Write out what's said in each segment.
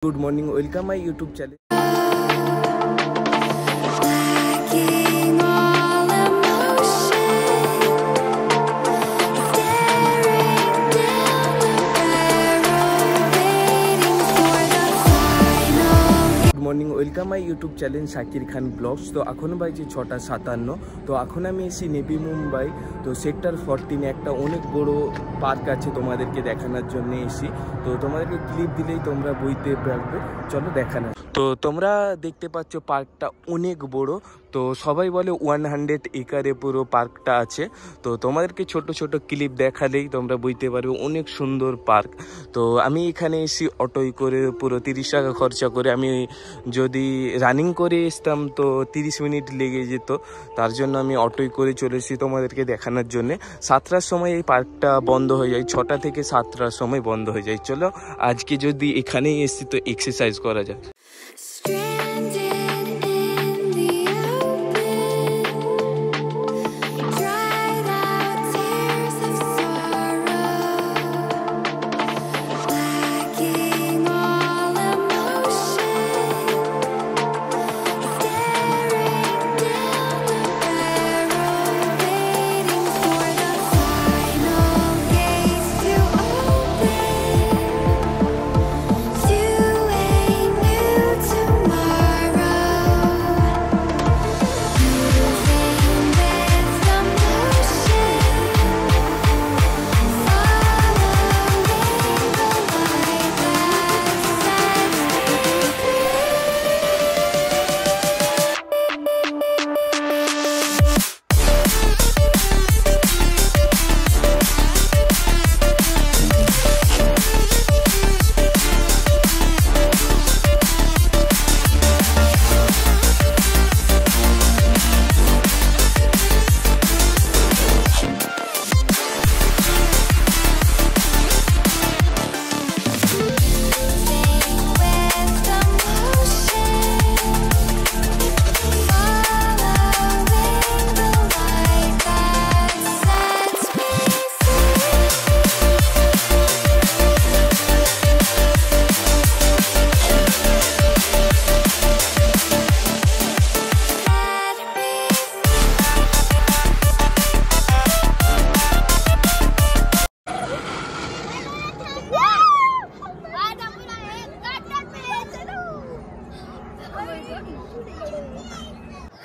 Good morning, welcome my YouTube channel. Morning welcome my YouTube channel Shakir Khan blogs. তো এখন বাজে 6:57। তো এখন আমি এসি নেভি মুম্বাই। তো সেক্টর 14 একটা অনেক বড় পার্ক আছে, তোমাদেরকে দেখানোর জন্য এসি। তো তোমাদেরকে ক্লিপ দিলেই তোমরা বুঝতে পারবে, চলো দেখানো। তো তোমরা দেখতে পাচ্ছ পার্কটা অনেক বড়। তো সবাই বলে 100 একরে পুরো পার্কটা আছে। তো তোমাদেরকে ছোট ছোট ক্লিপ দেখালেই তোমরা বুঝতে পারবে অনেক সুন্দর পার্ক। তো আমি এখানে এসি অটোয় করে পুরো 30 টাকা খরচা করে। আমি যদি রানিং করে আসতাম তো 30 মিনিট লেগে যেত, তার জন্য আমি অটোয় করে চলে এসেছি তোমাদেরকে দেখানোর জন্যে। 7টার সময় এই পার্কটা বন্ধ হয়ে যায়, 6টা থেকে 7টার সময় বন্ধ হয়ে যায়। চলো আজকে যদি এখানেই এসেছি তো এক্সারসাইজ করা যায়।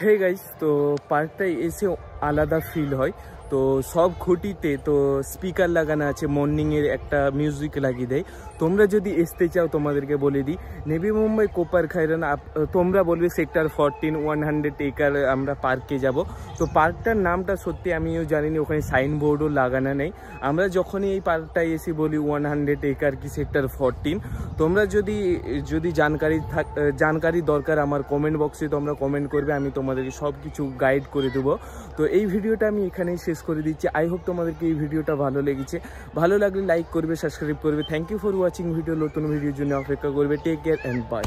হে গাইস, তো পার্কটায় এসে আলাদা ফিল হয়। তো সব খুঁটিতে তো স্পিকার লাগানো আছে, মর্নিংয়ের একটা মিউজিক লাগিয়ে দেয়। তোমরা যদি আসতে চাও তোমাদেরকে বলে দিই, নেভি মুম্বাই কোপার খাইরান, তোমরা বলবে সেক্টর 14 100 একর আমরা পার্কে যাব। তো পার্কটার নামটা সত্যি আমিও জানি না, ওখানে সাইনবোর্ডও লাগানো নেই। আমরা যখনই এই পার্কটায় এসে বলি 100 একর কি সেক্টর 14। তোমরা যদি জানকারি দরকার আমার কমেন্ট বক্সে তোমরা কমেন্ট করবে, আমি তোমাদেরকে সব কিছু গাইড করে দেবো। তো এই ভিডিওটা আমি এখানেই শেষ করে দিচ্ছি। আই হোপ তোমাদেরকে এই ভিডিওটা ভালো লেগেছে। ভালো লাগলে লাইক করবে, সাবস্ক্রাইব করবে। Thank you for watching video. নতুন ভিডিওর জন্য অপেক্ষা করবে। Take care and by.